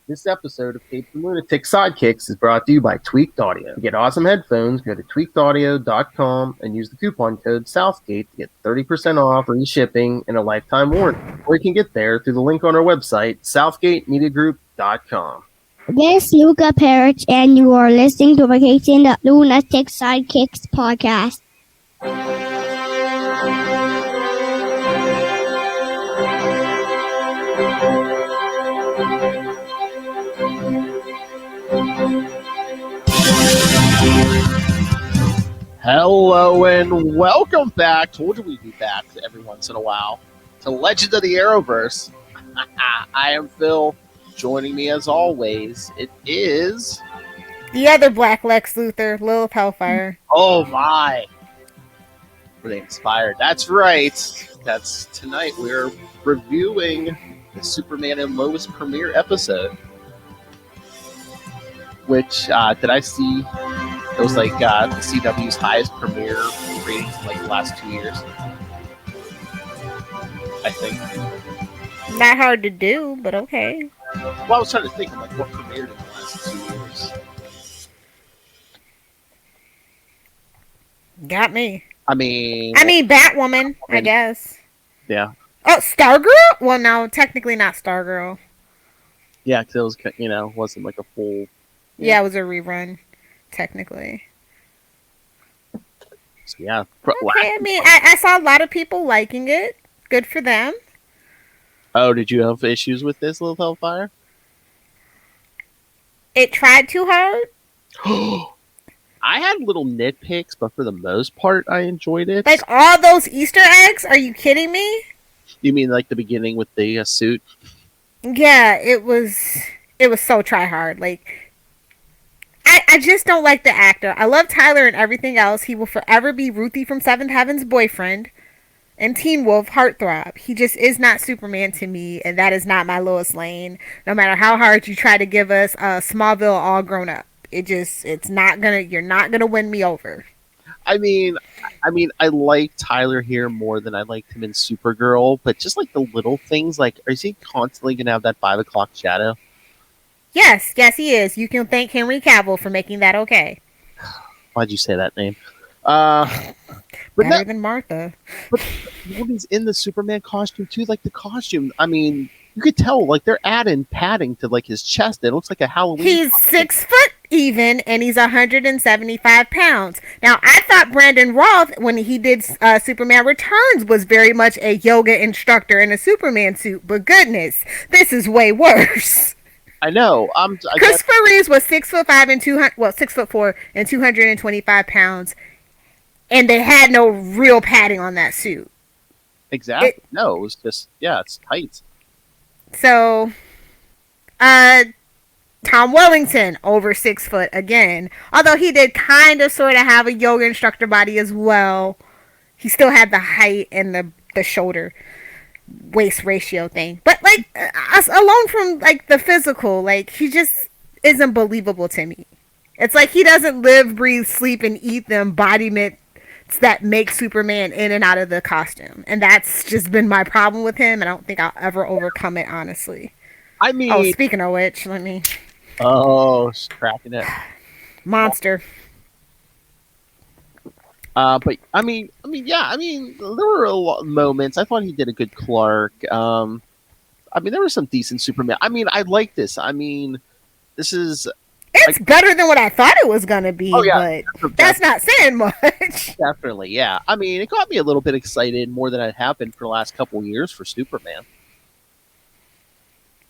This episode of Capesandlunatics Sidekicks is brought to you by Tweaked Audio. To get awesome headphones, go to tweakedaudio.com and use the coupon code Southgate to get 30% off, free shipping, and a lifetime warranty. Or you can get there through the link on our website, southgatemediagroup.com. This is Luca Parrish, and you are listening to Vacation the Lunatics Sidekicks Podcast. Hello and welcome back. Told you we'd be back every once in a while to Legend of the Arrowverse. I am Phil. Joining me as always, it is the other Black Lex Luthor, Lilith Hellfire. Oh my! Were they inspired? That's right. That's tonight. We're reviewing the Superman and Lois premiere episode, which did I see? It was like the CW's highest premiere ratings in like the last 2 years. I think. Not hard to do, but okay. Well, I was trying to think of like what premiered in the last 2 years. Got me. I mean, Batwoman, I guess. Yeah. Oh, Stargirl? Well, no, technically not Stargirl. Yeah, because it was, wasn't like a full. Yeah, it was a rerun, technically. So yeah. Okay, I mean, I saw a lot of people liking it. Good for them. Oh, did you have issues with this, Little Hellfire? It tried too hard. I had little nitpicks, but for the most part, I enjoyed it. Like all those Easter eggs? Are you kidding me? You mean like the beginning with the suit? Yeah, it was so try hard. Like, I just don't like the actor. I love Tyler and everything else. He will forever be Ruthie from Seventh Heaven's boyfriend and Teen Wolf heartthrob. He just is not Superman to me, and that is not my Lois Lane. No matter how hard you try to give us Smallville all grown up. You're not gonna win me over. I mean, I like Tyler here more than I liked him in Supergirl, but just like the little things, like, is he constantly gonna have that 5 o'clock shadow? Yes, he is. You can thank Henry Cavill for making that okay. Why'd you say that name? Better than Martha. But when he's in the Superman costume too, like the costume, I mean, you could tell like they're adding padding to like his chest. It looks like a Halloween. He's costume. 6 foot even, and he's 175 pounds. Now, I thought Brandon Roth, when he did Superman Returns, was very much a yoga instructor in a Superman suit. But goodness, this is way worse. I know. Christopher Reeves was 6'5" and 6'4" and 225 pounds, and they had no real padding on that suit. Exactly. It was just it's tight. So, Tom Wellington, over 6 foot again. Although he did kind of sort of have a yoga instructor body as well. He still had the height and the shoulder waist ratio thing. But like, alone from like the physical, like he just isn't believable to me. It's like he doesn't live, breathe, sleep, and eat the embodiment that make Superman in and out of the costume. And that's just been my problem with him. I don't think I'll ever overcome it, honestly. I mean... speaking of which, let me... Oh, she's cracking it. Monster. But, I mean, there were a lot of moments. I thought he did a good Clark. I mean, there was some decent Superman. I mean, I like this. I mean, this is... It's better than what I thought it was going to be, but that's not saying much. Definitely, yeah. I mean, it got me a little bit excited more than it had been for the last couple years for Superman.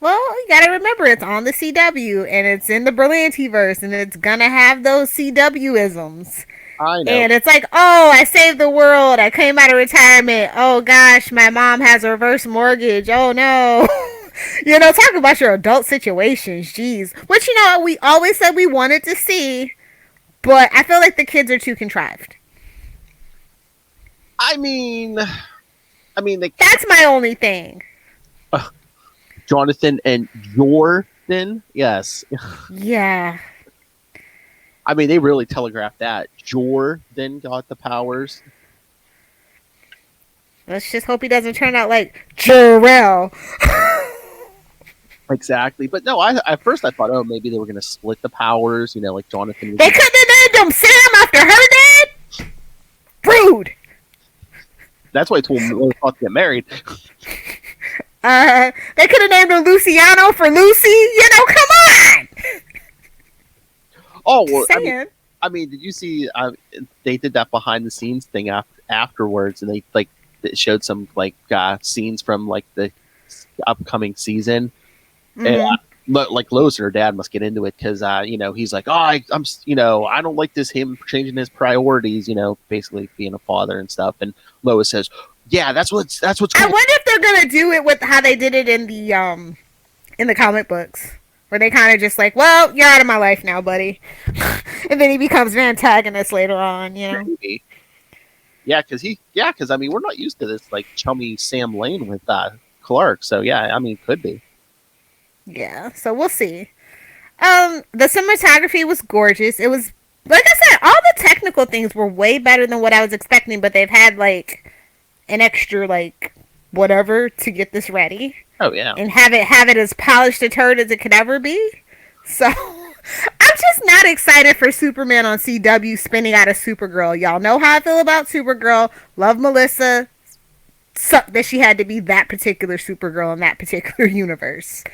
Well, you got to remember, it's on the CW, and it's in the Berlantiverse, and it's going to have those CW-isms. I know. And it's like, oh, I saved the world. I came out of retirement. Oh, gosh, my mom has a reverse mortgage. Oh, no. Talk about your adult situations. Jeez. Which, we always said we wanted to see, but I feel like the kids are too contrived. I mean, that's my only thing. Jonathan and Jordan, yes. Yeah. I mean, they really telegraphed that. Jordan got the powers. Let's just hope he doesn't turn out like Jor-El. Exactly. But no, at first I thought, oh, maybe they were going to split the powers, like Jonathan. They couldn't have named him Sam after her dad? Rude. That's why I told him to get married. They could have named him Luciano for Lucy. Come on. Oh, well, saying. I mean, did you see? They did that behind the scenes thing afterwards, and they it showed some scenes from the upcoming season. Mm-hmm. And, Lois and her dad must get into it because he's like, oh, I don't like him changing his priorities, basically being a father and stuff. And Lois says, yeah, that's what's I wonder if they're gonna do it with how they did it in the comic books, where they kind of just well, you're out of my life now, buddy. And then he becomes an antagonist later on, Maybe. Yeah, because I mean, we're not used to this chummy Sam Lane with Clark, so yeah, I mean, it could be. Yeah, so we'll see. The cinematography was gorgeous. It was, like I said, all the technical things were way better than what I was expecting, but they've had an extra whatever to get this ready. Oh yeah. And have it as polished a turd as it could ever be. So I'm just not excited for Superman on CW spinning out of Supergirl. Y'all know how I feel about Supergirl. Love Melissa. Sucked that she had to be that particular Supergirl in that particular universe.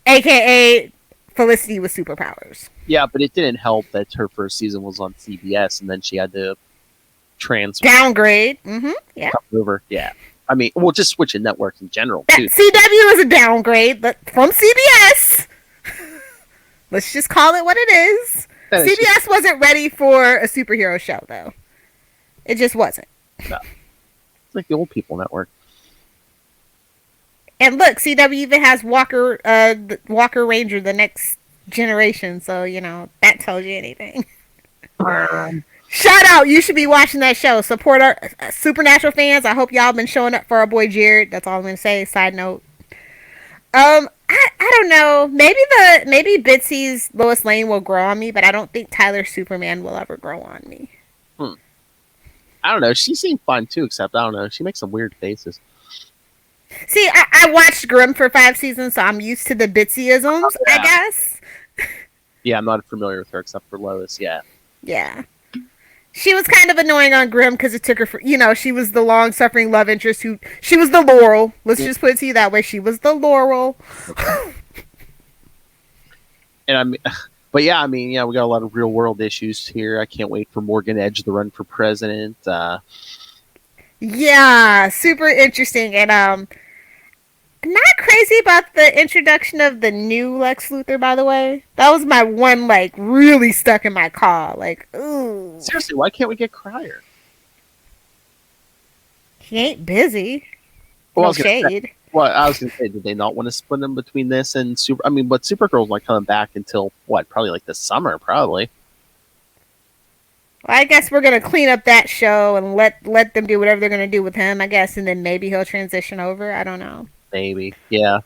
AKA Felicity with superpowers. Yeah, but it didn't help that her first season was on CBS and then she had to downgrade. Mm-hmm. Yeah. Over. Yeah. I mean, well, just switching networks in general too. CW is a downgrade, but from CBS. Let's just call it what it is. CBS wasn't ready for a superhero show, though. It just wasn't. No. It's like the old people network. And look, CW even has Walker Ranger, the next generation. So that tells you anything. Shout out! You should be watching that show. Support our Supernatural fans. I hope y'all been showing up for our boy Jared. That's all I'm gonna say. Side note. I don't know. Maybe Bitsy's Lois Lane will grow on me, but I don't think Tyler's Superman will ever grow on me. I don't know. She seemed fine too, except I don't know. She makes some weird faces. See, I watched Grimm for 5 seasons, so I'm used to the Bitsyisms, I guess. Yeah, I'm not familiar with her except for Lois. Yeah. Yeah. She was kind of annoying on Grimm because it took her for, she was the long-suffering love interest she was the Laurel. Let's just put it to you that way. She was the Laurel. And I mean, but yeah, I mean, yeah, we got a lot of real-world issues here. I can't wait for Morgan Edge to run for president. Yeah, super interesting. And not crazy about the introduction of the new Lex Luthor, by the way. That was my one, really stuck in my craw. Ooh. Seriously, why can't we get Cryer? He ain't busy. Well, no shade. I was going to say, did they not want to split them between this and Super? I mean, but Supergirl's not coming back until, probably the summer, probably. Well, I guess we're going to clean up that show and let them do whatever they're going to do with him, I guess, and then maybe he'll transition over. I don't know. Maybe, yeah.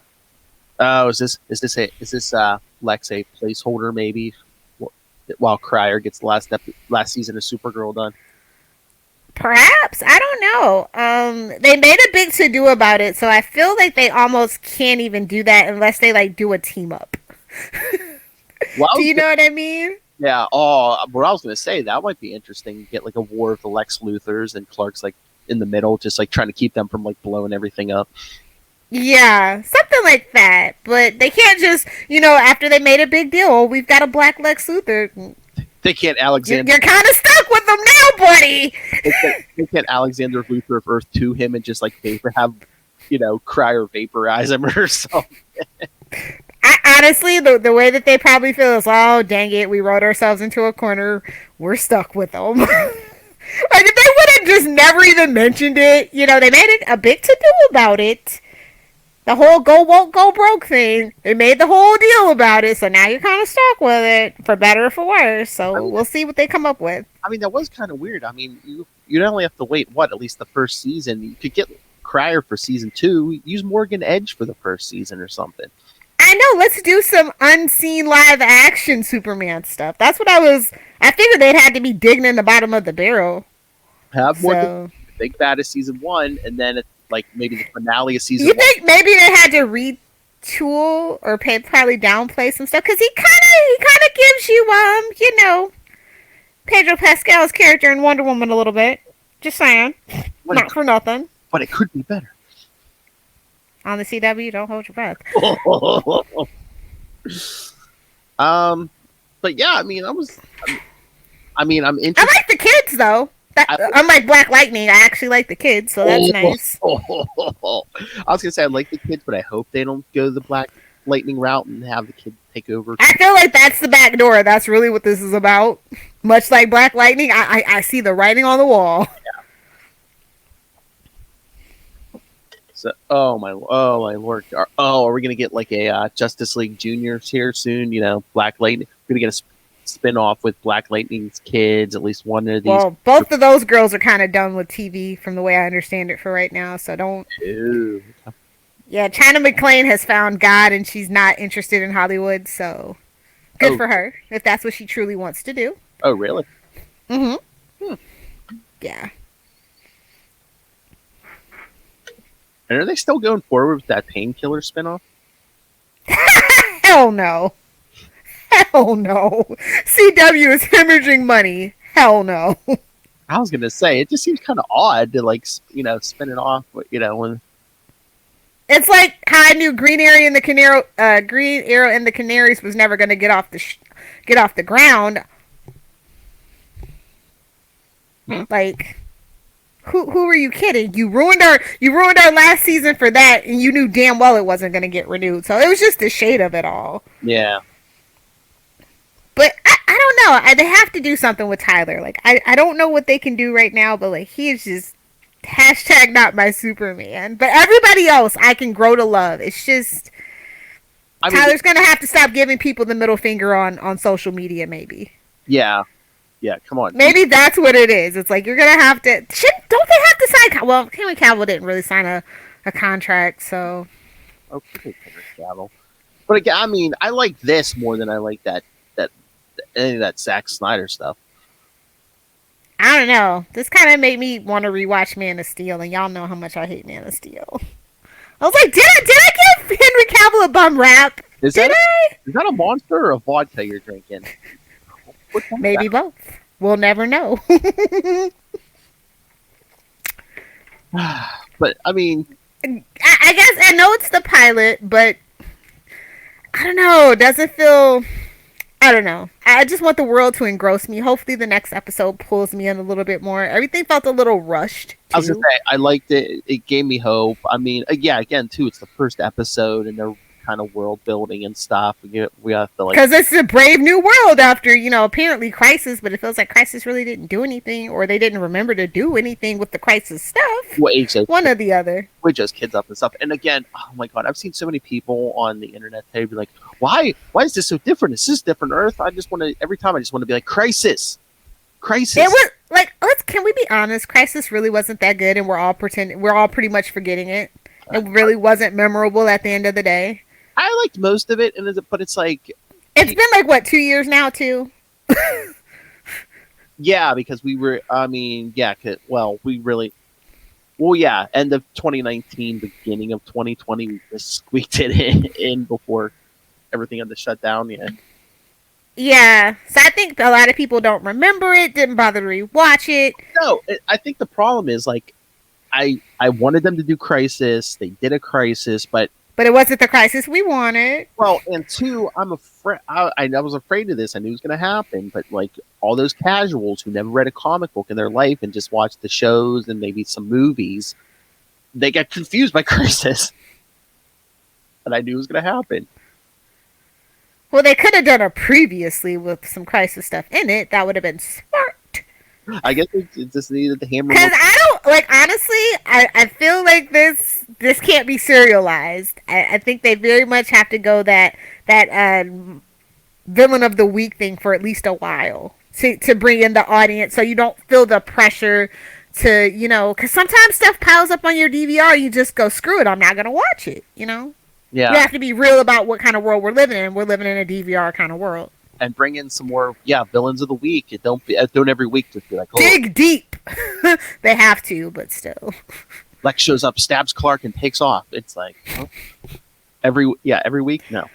Oh, is this Lex a placeholder? Maybe while Cryer gets the last season of Supergirl done. Perhaps, I don't know. They made a big to do about it, so I feel like they almost can't even do that unless they do a team up. Well, do you know what I mean? Yeah. Oh, what I was gonna say, that might be interesting. Get a war of the Lex Luthors and Clark's in the middle, just trying to keep them from blowing everything up. Yeah, something like that. But they can't just, after they made a big deal, we've got a black Lex Luthor. They can't Alexander. You're kind of stuck with them now, buddy. They can't Alexander Luthor of Earth to him and just have, Cryer vaporize him or something. Honestly, the way that they probably feel is, oh, dang it, we wrote ourselves into a corner. We're stuck with them. If they would have just never even mentioned it, they made it a big to-do about it. The whole go woke, go broke thing. They made the whole deal about it, so now you're kind of stuck with it, for better or for worse. So we'll see what they come up with. I mean, that was kind of weird. I mean, you not only have to wait, at least the first season. You could get Cryer for season 2. Use Morgan Edge for the first season or something. I know. Let's do some unseen live action Superman stuff. That's what I figured they'd had to be digging in the bottom of the barrel. Have Morgan big bad of season 1, and then maybe the finale of season 1. You think maybe they had to tool or probably downplay some stuff because he kind of gives you Pedro Pascal's character in Wonder Woman a little bit. Just saying, not for nothing. But it could be better. On the CW, don't hold your breath. But yeah, I mean, I'm interested. I like the kids though. Unlike Black Lightning, I actually like the kids, so that's nice. I was gonna say I like the kids, but I hope they don't go the Black Lightning route and have the kids take over. I feel like that's the back door. That's really what this is about. Much like Black Lightning, I see the writing on the wall. Yeah. So, oh my lord! Are we gonna get like a Justice League Juniors here soon? Black Lightning. We're gonna get a spin-off with Black Lightning's kids. At least one of these. Well, both of those girls are kind of done with TV, from the way I understand it for right now. So don't. Ew. Yeah, China McClain has found God, and she's not interested in Hollywood. So good for her if that's what she truly wants to do. Oh, really? Mm-hmm. Yeah. And are they still going forward with that Painkiller spinoff? Hell no. Hell no. CW is hemorrhaging money. Hell no. I was gonna say it just seems kind of odd to spin it off. When it's like how I knew Green Arrow and the Canaries was never going to get off the ground. Like, who were you kidding? You ruined our last season for that, and you knew damn well it wasn't going to get renewed. So it was just the shade of it all. Yeah. But I don't know. They have to do something with Tyler. Like, I don't know what they can do right now, but like he is just # not my Superman. But everybody else I can grow to love. It's just Tyler's gonna have to stop giving people the middle finger on social media, maybe. Yeah. Yeah, come on. Maybe that's what it is. It's like you're gonna have to. Don't they have to sign? Well, Henry Cavill didn't really sign a contract, so. Okay, Henry Cavill. But again, I mean, I like this more than I like any of that Zack Snyder stuff. I don't know. This kind of made me want to rewatch Man of Steel, and y'all know how much I hate Man of Steel. I was like, did I give Henry Cavill a bum rap? Is that a monster or a vodka you're drinking? Maybe both. We'll never know. But I mean, I guess I know it's the pilot, but I don't know. It doesn't feel. I don't know. I just want the world to engross me. Hopefully the next episode pulls me in a little bit more. Everything felt a little rushed, too. I was going to say, I liked it. It gave me hope. I mean, yeah, again, too, it's the first episode, and they're kind of world building and stuff. We have to because it's a brave new world after apparently Crisis, but it feels like Crisis really didn't do anything, or they didn't remember to do anything with the Crisis stuff. One or the other. With just kids up and stuff. And again, oh my god, I've seen so many people on the internet today be like, why is this so different? Is this different Earth? Every time I just want to be like, Crisis. It was like, can we be honest? Crisis really wasn't that good, and we're all pretty much forgetting it. It really wasn't memorable at the end of the day. I liked most of it, but it's like... It's been like, what, 2 years now, too? Yeah, because we were... I mean, yeah, we really... Well, yeah, end of 2019, beginning of 2020, we just squeaked it in before everything had to shut down, yeah. Yeah, so I think a lot of people don't remember it, didn't bother to rewatch it. No, I think the problem is, like, I wanted them to do Crisis, they did a Crisis, but it wasn't the Crisis we wanted. Well, and two, I'm afraid. I was afraid of this. I knew it was going to happen. But like all those casuals who never read a comic book in their life and just watched the shows and maybe some movies, they got confused by Crisis. And I knew it was going to happen. Well, they could have done it previously with some Crisis stuff in it. That would have been smart. I guess it just needed the hammer. Because I don't honestly. I feel like this can't be serialized. I think they very much have to go that villain of the week thing for at least a while to bring in the audience, so you don't feel the pressure to because sometimes stuff piles up on your DVR. You just go, screw it, I'm not gonna watch it. Yeah. You have to be real about what kind of world we're living in. We're living in a DVR kind of world. And bring in some more, villains of the week. Don't every week just be like, oh. Dig deep. They have to, but still. Lex shows up, stabs Clark, and takes off. It's like, oh. every week. No.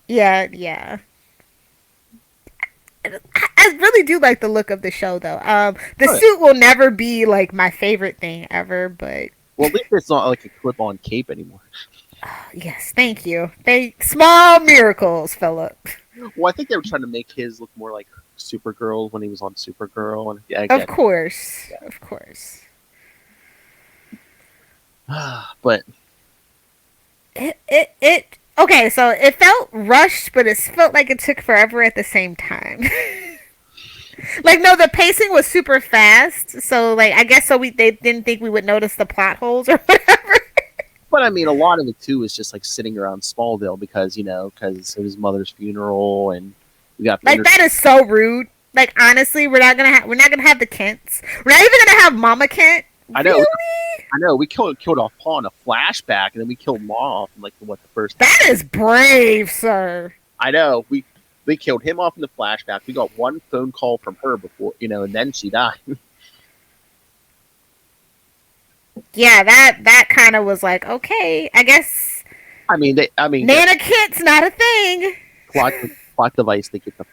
Yeah. I really do like the look of the show, though. The suit will never be like my favorite thing ever, but well, at least it's not like a clip-on cape anymore. Yes, thank you. Small miracles, Philip. Well, I think they were trying to make his look more like Supergirl when he was on Supergirl, and Of course. But it okay. So it felt rushed, but it felt like it took forever at the same time. Like, no, the pacing was super fast. So, like, I guess they didn't think we would notice the plot holes or whatever. But I mean, a lot of it too is just like sitting around Smallville because because of his mother's funeral, and we got like that is so rude. Like, honestly, we're not gonna have the Kents. We're not even gonna have Mama Kent. I know. Really? I know. We killed off Paul in a flashback, and then we killed Ma off in like the first. That is brave, sir. I know. We killed him off in the flashback. We got one phone call from her before, and then she died. Yeah, that kind of was like, okay, I guess. I mean, Nana Kent's not a thing. Plot device to get them,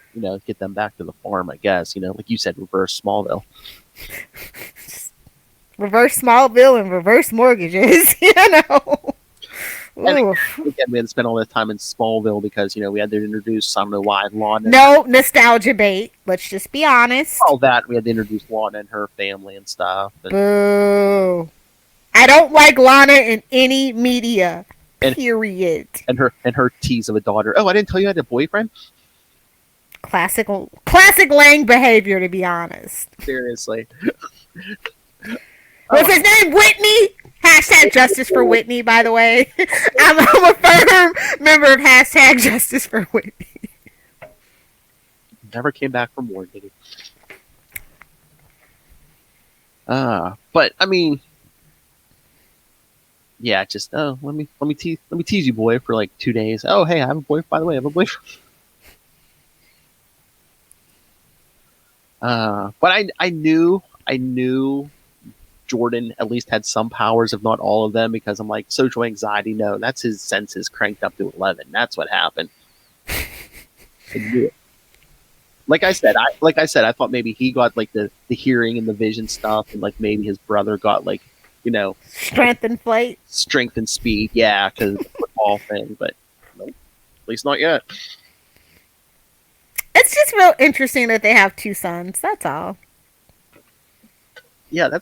get them back to the farm. I guess, like you said, reverse Smallville. Reverse Smallville and reverse mortgages, And again, we had to spend all that time in Smallville because, we had to introduce, I don't know why, Lana. No nostalgia bait. Let's just be honest. All that, we had to introduce Lana and her family and stuff. And, boo. I don't like Lana in any media. Period. And her tease of a daughter. Oh, I didn't tell you I had a boyfriend? Classic Lang behavior, to be honest. Seriously. Was his name Whitney? Hashtag justice for Whitney, by the way. I'm a firm member of hashtag justice for Whitney. Never came back from war, did he? But I mean, yeah, just let me tease you, boy, for like 2 days. Oh, hey, I have a boyfriend. By the way, I have a boyfriend. But I knew Jordan at least had some powers, if not all of them, because I'm like, social anxiety, no, that's his senses cranked up to 11. That's what happened. I knew it. Like I said, I thought maybe he got like the hearing and the vision stuff, and like maybe his brother got like, strength and flight, strength and speed, yeah, because of the football thing. But nope, at least not yet. It's just real interesting that they have two sons. That's all. Yeah,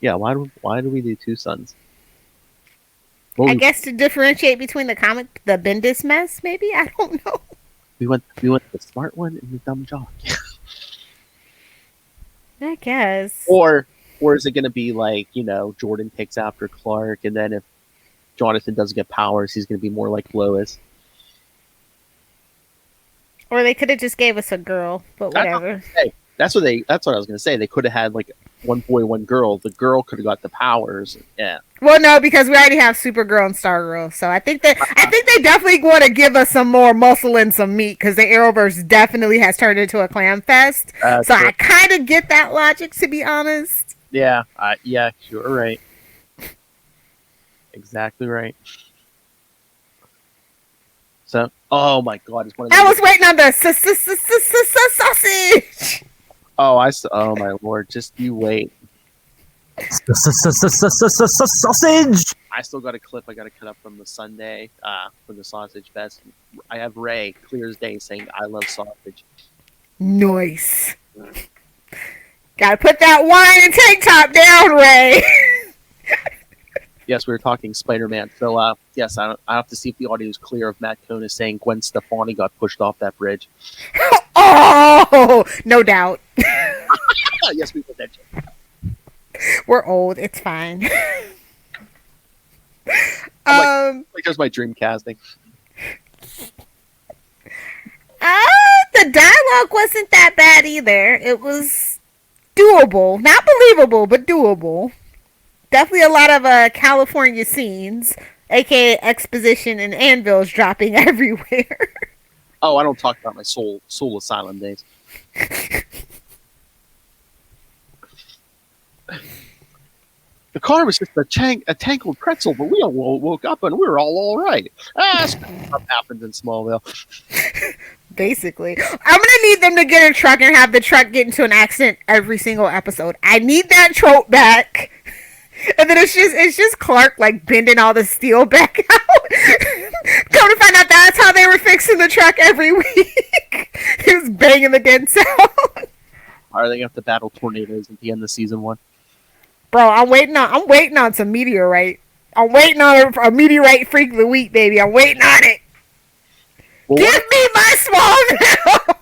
yeah. Why do we do two sons? I guess to differentiate between the Bendis mess, maybe. I don't know. We went the smart one and the dumb jock. I guess. Or is it going to be like, Jordan takes after Clark, and then if Jonathan doesn't get powers, he's going to be more like Lois. Or they could have just gave us a girl, but whatever. That's what I was going to say. They could have had like one boy, one girl. The girl could have got the powers. Yeah. Well, no, because we already have Supergirl and Stargirl, so I think they definitely want to give us some more muscle and some meat, because the Arrowverse definitely has turned into a clam fest. So true. I kind of get that logic, to be honest. Yeah. Yeah. You're right. Exactly right. So, oh my God, it's one of those. I was waiting on the sausage. Oh my Lord, just you wait. Sausage. I still got a clip I got to cut up from the Sunday for the Sausage Fest. I have Ray clear as day saying I love sausage. Nice. Gotta put that wine and tank top down, Ray. Yes, we were talking Spider-Man. So yes, I have to see if the audio is clear of Matt Kona saying Gwen Stefani got pushed off that bridge. Oh, no doubt. Yes, we put that. We're old. It's fine. Like there's my dream casting. The dialogue wasn't that bad either. It was doable. Not believable, but doable. Definitely a lot of California scenes, aka exposition and anvils dropping everywhere. Oh, I don't talk about my Soul Asylum days. The car was just a tangled pretzel, but we all woke up and we were all right. Stuff happens in Smallville. Basically, I'm gonna need them to get a truck and have the truck get into an accident every single episode. I need that trope back. And then it's just Clark like bending all the steel back out. Come to find out that's how they were fixing the truck every week. He was banging the dents out. Are they gonna have to battle tornadoes at the end of season 1? Bro, I'm waiting on some meteorite. I'm waiting on a meteorite freak of the week, baby. I'm waiting on it. Well, Give me my Smallville.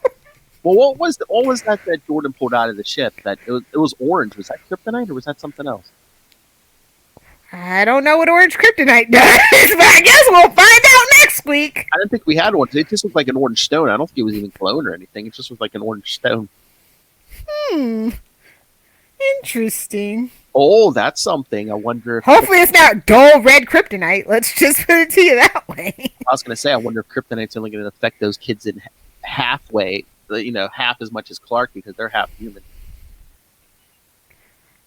Well, what was that Jordan pulled out of the ship? That it was orange. Was that kryptonite or was that something else? I don't know what orange kryptonite does, but I guess we'll find out next week. I didn't think we had one. It just looked like an orange stone. I don't think it was even clone or anything. It just was like an orange stone. Interesting. Oh, that's something. I wonder if... Hopefully it's not dull red kryptonite. Let's just put it to you that way. I was going to say, I wonder if kryptonite's only going to affect those kids in halfway, half as much as Clark because they're half human.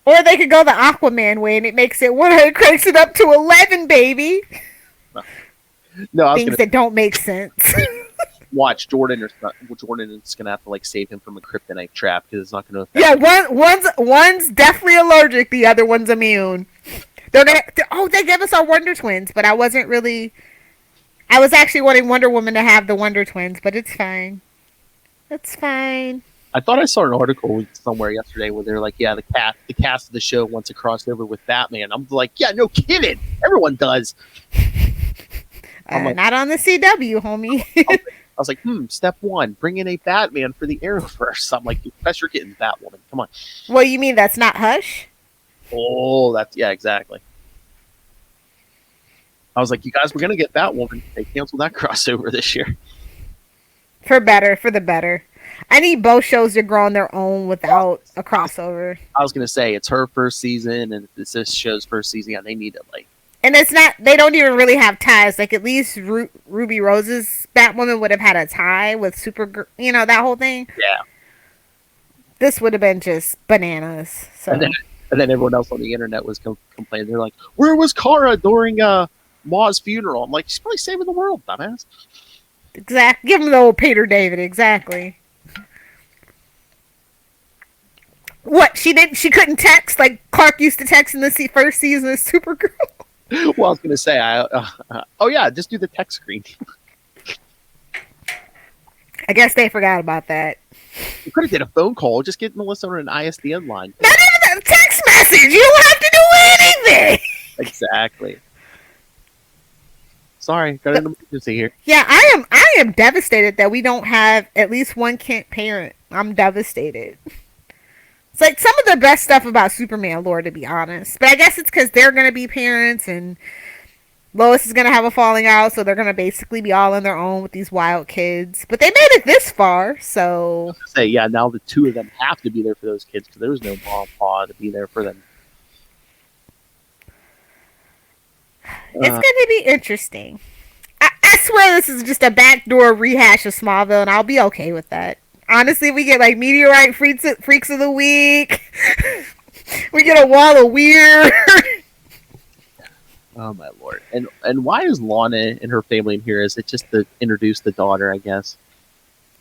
Or they could go the Aquaman way and it makes it 100, cranks it up to 11, baby. No, Things that don't make sense. Watch, Jordan is going to have to like save him from a kryptonite trap because it's not going to affect him. One's definitely allergic, the other one's immune. They gave us our Wonder Twins, but I was actually wanting Wonder Woman to have the Wonder Twins, but it's fine. It's fine. I thought I saw an article somewhere yesterday where they're like, yeah, the cast of the show wants to cross over with Batman. I'm like, yeah, no kidding. Everyone does. Like, not on the CW, homie. I was like, step 1, bring in a Batman for the Arrowverse. I'm like, Professor Kitten's Batwoman. Come on. Well, you mean that's not Hush? Oh, yeah, exactly. I was like, you guys were going to get Batwoman. They canceled that crossover this year. For the better. I need both shows to grow on their own without a crossover. I was going to say, it's her first season, and it's this show's first season. Yeah, they need it, like. And it's not, they don't even really have ties. Like, at least Ruby Rose's Batwoman would have had a tie with Supergirl, that whole thing. Yeah. This would have been just bananas. So. And then everyone else on the internet was complaining. They're like, where was Kara during Ma's funeral? I'm like, she's probably saving the world, dumbass. Exactly. Give him the old Peter David, exactly. What, she couldn't text like Clark used to text in the first season of Supergirl? Well, I was going to say, just do the text screen. I guess they forgot about that. You could have did a phone call. Just get Melissa on an ISDN line. Not even a text message. You don't have to do anything. Exactly. Sorry, got an emergency here. Yeah, I am devastated that we don't have at least one Kent parent. I'm devastated. It's like some of the best stuff about Superman lore, to be honest. But I guess it's because they're going to be parents and Lois is going to have a falling out, so they're going to basically be all on their own with these wild kids. But they made it this far, so... Now the two of them have to be there for those kids because there was no mom and pa to be there for them. It's going to be interesting. I swear this is just a backdoor rehash of Smallville, and I'll be okay with that. Honestly, we get like Meteorite Freaks of the Week. We get a Wall of Weird. Oh my lord! And why is Lana and her family in here? Is it just to introduce the daughter? I guess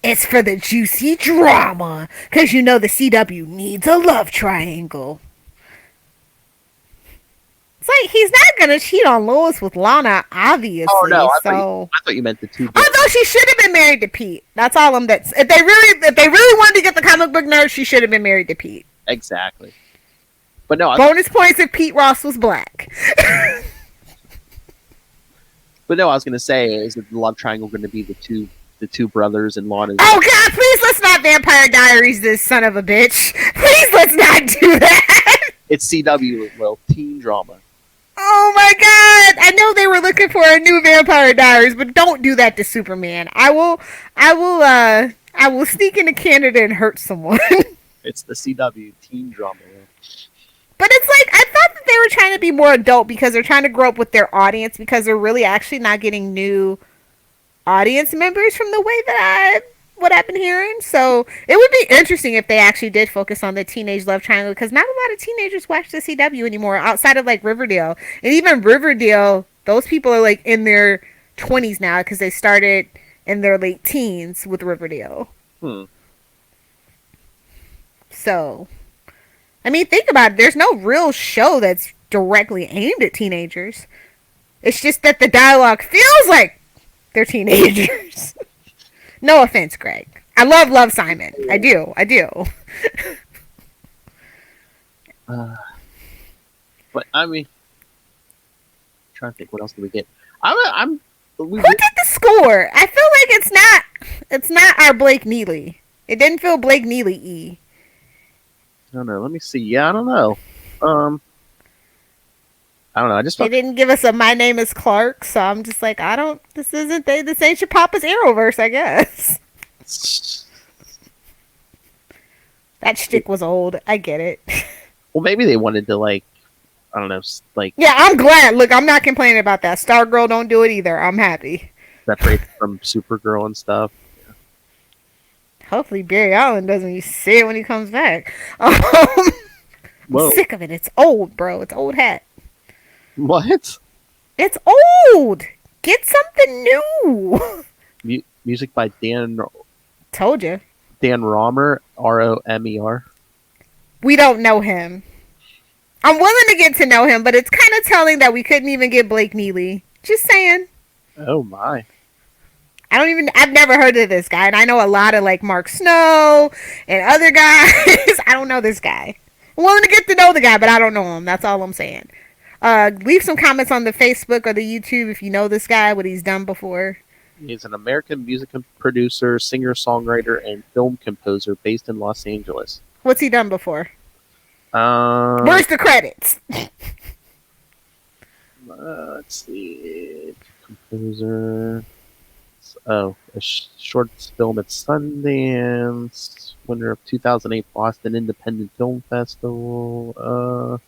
it's for the juicy drama, because the CW needs a love triangle. It's like he's not gonna cheat on Lois with Lana, obviously. Oh no! I thought you meant the two. Although she should have been married to Pete. That's all I'm. If they really wanted to get the comic book nerd, she should have been married to Pete. Exactly. But no. Bonus points if Pete Ross was black. But no, I was gonna say, is the love triangle going to be the two brothers and Lana? Oh God! Please let's not Vampire Diaries this son of a bitch. Please let's not do that. It's CW, teen drama. Oh my God! I know they were looking for a new Vampire Diaries, but don't do that to Superman. I will sneak into Canada and hurt someone. It's the CW teen drama. But it's like, I thought that they were trying to be more adult because they're trying to grow up with their audience because they're really actually not getting new audience members from the way that what I've been hearing. So it would be interesting if they actually did focus on the teenage love triangle, because not a lot of teenagers watch the CW anymore outside of like Riverdale. And even Riverdale, those people are like in their 20s now because they started in their late teens with Riverdale. So, I mean, think about it. There's no real show that's directly aimed at teenagers. It's just that the dialogue feels like they're teenagers. No offense, Greg. I love Simon. I do. But I mean, I'm trying to think, what else did we get? Who did the score? I feel like it's not our Blake Neely. It didn't feel Blake Neely-y. I don't know. Let me see. Yeah, I don't know. I don't know. I just They didn't give us a "My Name Is Clark," so I'm just like, this ain't your Papa's Arrowverse, I guess. That shtick was old. I get it. Well, maybe they wanted to, like, I don't know, like... Yeah, I'm glad. Look, I'm not complaining about that. Stargirl don't do it either. I'm happy. Separate from Supergirl and stuff. Yeah. Hopefully Barry Allen doesn't say it when he comes back. I'm sick of it. It's old, bro. It's old hat. What? It's old. Get something new. Music by Dan... Told you. Dan Romer, Romer. We don't know him. I'm willing to get to know him, but it's kind of telling that we couldn't even get Blake Neely. Just saying. Oh my. I've never heard of this guy, and I know a lot of like Mark Snow and other guys. I don't know this guy. I'm willing to get to know the guy, but I don't know him. That's all I'm saying. Leave some comments on the Facebook or the YouTube if you know this guy, what he's done before. He's an American music producer, singer-songwriter, and film composer based in Los Angeles. What's he done before? Where's the credits? Let's see. Composer. A short film at Sundance. Winner of 2008 Boston Independent Film Festival.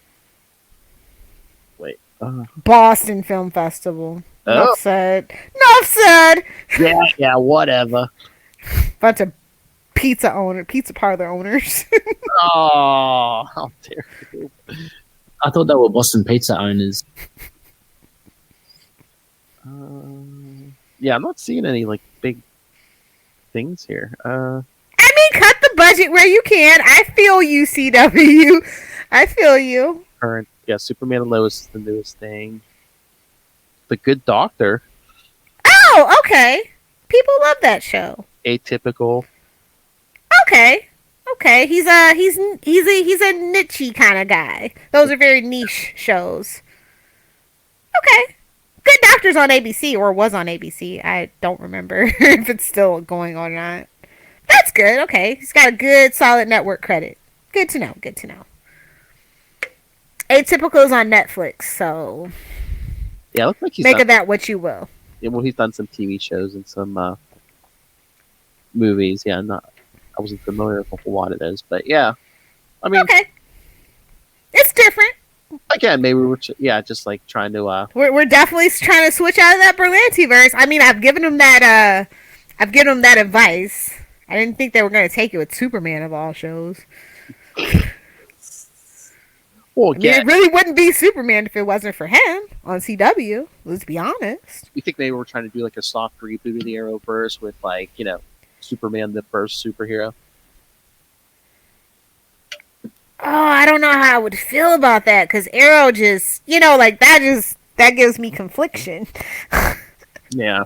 Boston Film Festival. Oh. Enough said. Yeah, whatever. Bunch of pizza parlor owners. Oh, how dare you. I thought they were Boston Pizza owners. Yeah, I'm not seeing any like big things here. I mean, cut the budget where you can. I feel you, CW. I feel you. Current, yeah, Superman and Lois is the newest thing. The Good Doctor. Oh, okay. People love that show. Atypical. Okay. He's a niche kind of guy. Those are very niche shows. Okay. Good Doctor's on ABC, or was on ABC. I don't remember if it's still going on or not. That's good. Okay. He's got a good, solid network credit. Good to know. Atypical is on Netflix, so Yeah, it looks like he's make of that what you will. Yeah, well, he's done some TV shows and some movies. Yeah, I wasn't familiar with a whole lot of those, but yeah. I mean, okay. It's different. Again, maybe we're just like trying to. We're definitely trying to switch out of that Berlanti-verse. I mean, I've given him that advice. I didn't think they were going to take it with Superman of all shows. Well, yeah. It really wouldn't be Superman if it wasn't for him on CW. Let's be honest. You think maybe we're trying to do like a soft reboot of the Arrowverse with like, Superman the first superhero? Oh, I don't know how I would feel about that, because Arrow just, that gives me confliction. Yeah.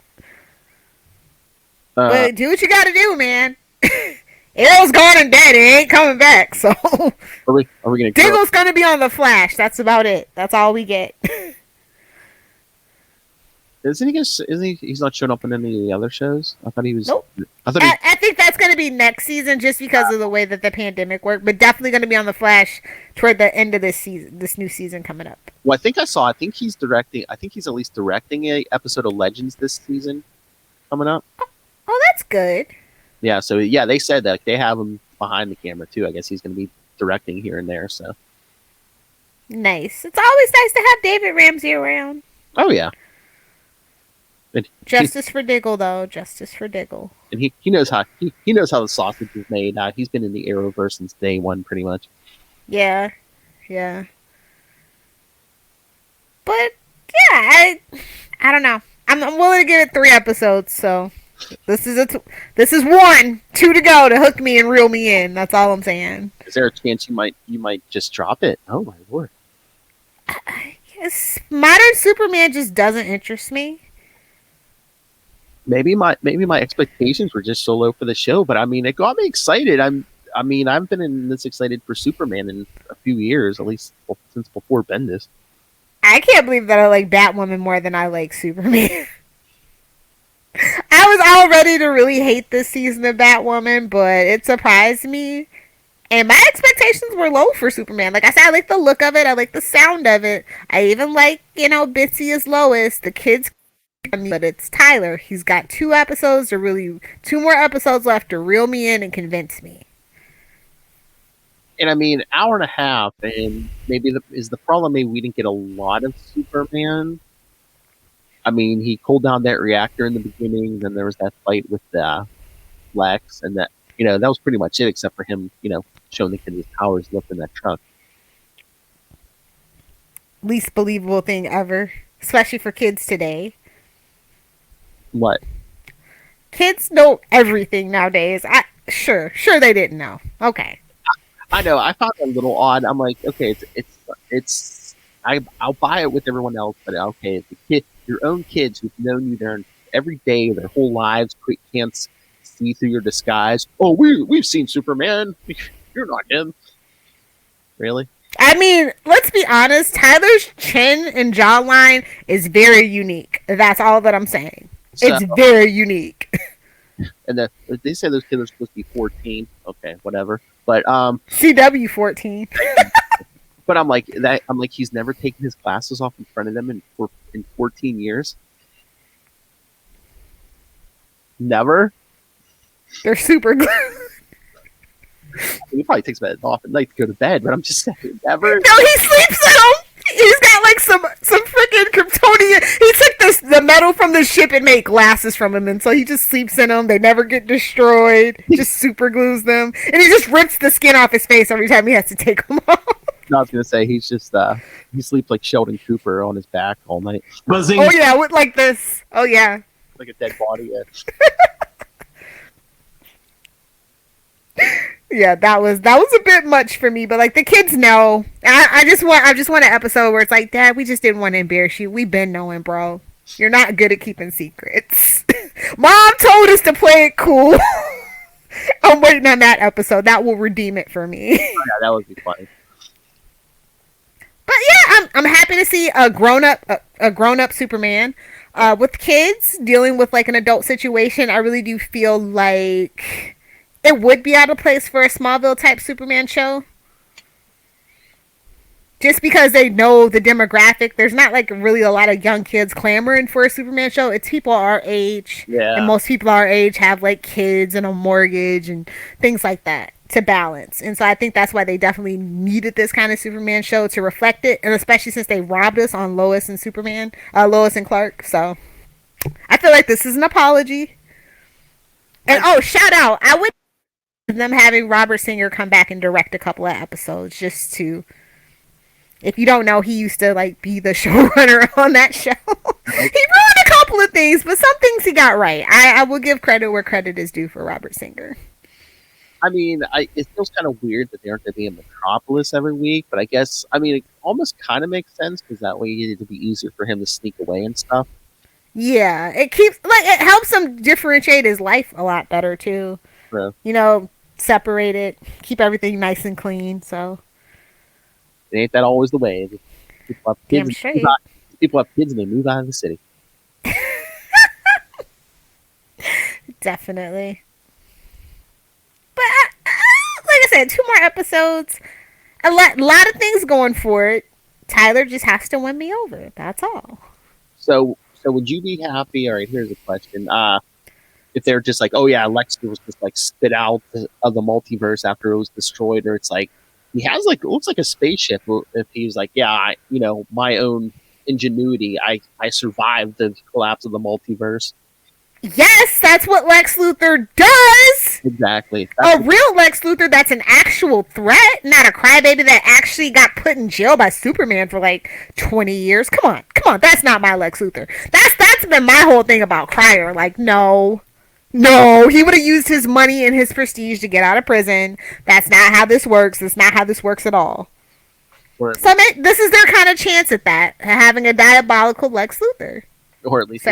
But do what you gotta do, man. Arrow's gone and dead. He ain't coming back, so. Are we gonna? Diggle's gonna be on the Flash. That's about it. That's all we get. Isn't he? He's not showing up in any of the other shows. I thought he was. Nope. I think that's gonna be next season, just because of the way that the pandemic worked. But definitely gonna be on the Flash toward the end of this season, this new season coming up. Well, I think he's directing. I think he's at least directing a episode of Legends this season coming up. Oh, that's good. Yeah. So yeah, they said that they have him behind the camera too. I guess he's going to be directing here and there. So nice. It's always nice to have David Ramsey around. Oh yeah. And Justice for Diggle, though. Justice for Diggle. and he knows how he knows how the sausage is made. He's been in the Arrowverse since day one, pretty much. Yeah. Yeah. But yeah, I don't know. I'm willing to give it 3 episodes. So this is this is 1, 2 to go to hook me and reel me in. That's all I'm saying. Is there a chance you might just drop it? Oh my lord! Yes, modern Superman just doesn't interest me. Maybe my expectations were just so low for the show, but I mean, it got me excited. I mean, I've been this excited for Superman in a few years, at least since before Bendis. I can't believe that I like Batwoman more than I like Superman. I was all ready to really hate this season of Batwoman, but it surprised me. And my expectations were low for Superman. Like I said, I like the look of it. I like the sound of it. I even like, Bitsy as Lois. The kids, but it's Tyler. He's got 2 more episodes left to reel me in and convince me. And I mean, hour and a half, and maybe the problem. Maybe we didn't get a lot of Superman. I mean, he cooled down that reactor in the beginning. Then there was that fight with Lex, and that that was pretty much it, except for him, showing the kid his powers lifting that truck. Least believable thing ever, especially for kids today. What? Kids know everything nowadays. Sure they didn't know. Okay. I know. I found it a little odd. I'm like, okay, I'll buy it with everyone else, but okay, it's the kid, your own kids who've known you there every day, their whole lives, can't see through your disguise. Oh, we've seen Superman. You're not him. Really? I mean, let's be honest. Tyler's chin and jawline is very unique. That's all that I'm saying. It's very unique. And they say those kids are supposed to be 14. Okay, whatever. But CW 14. But I'm like he's never taken his glasses off in front of them in 14 years. Never. They're super glued. He probably takes them off at night to go to bed, but I'm just saying, never. No, he sleeps in them. He's got like some freaking Kryptonian. He took the metal from the ship and made glasses from them, and so he just sleeps in them. They never get destroyed. Just super glues them, and he just rips the skin off his face every time he has to take them off. No, I was gonna say he's just he sleeps like Sheldon Cooper on his back all night. Buzzing. Oh yeah, with like this. Oh yeah. Like a dead body. Yeah. Yeah, that was a bit much for me, but like the kids know. I just want an episode where it's like, Dad, we just didn't want to embarrass you. We've been knowing, bro. You're not good at keeping secrets. Mom told us to play it cool. I'm waiting on that episode. That will redeem it for me. Yeah, that would be funny. But yeah, I'm happy to see a grown up Superman. With kids dealing with like an adult situation, I really do feel like it would be out of place for a Smallville type Superman show. Just because they know the demographic. There's not like really a lot of young kids clamoring for a Superman show. It's people our age. Yeah. And most people our age have like kids and a mortgage and things like that to balance. And so I think that's why they definitely needed this kind of Superman show to reflect it. And especially since they robbed us on Lois and Clark. So I feel like this is an apology. And shout out. I would them having Robert Singer come back and direct a couple of episodes just to, if you don't know, he used to like be the showrunner on that show. He ruined a couple of things, but some things he got right. I will give credit where credit is due for Robert Singer. I mean, it feels kind of weird that they aren't going to be in Metropolis every week, but I guess, I mean, it almost kind of makes sense because that way it'd be easier for him to sneak away and stuff. Yeah, it helps him differentiate his life a lot better too. Yeah. Separate it, keep everything nice and clean. So it ain't that always the way. People have kids, people have kids and they move out of the city. Definitely. But like I said, 2 more episodes. A lot of things going for it. Tyler just has to win me over. That's all. So would you be happy? All right, here's a question. If they're just like, oh yeah, Lex was just like spit out of the multiverse after it was destroyed, or it's like he has like, it looks like a spaceship. If he's like, yeah, my own ingenuity, I survived the collapse of the multiverse. Yes, that's what Lex Luthor does. Exactly. A real Lex Luthor that's an actual threat, not a crybaby that actually got put in jail by Superman for like 20 years. Come on, that's not my Lex Luthor. That's been my whole thing about Cryer. Like, no, he would have used his money and his prestige to get out of prison. That's not how this works. That's not how this works at all. So this is their kind of chance at that, having a diabolical Lex Luthor. Or at least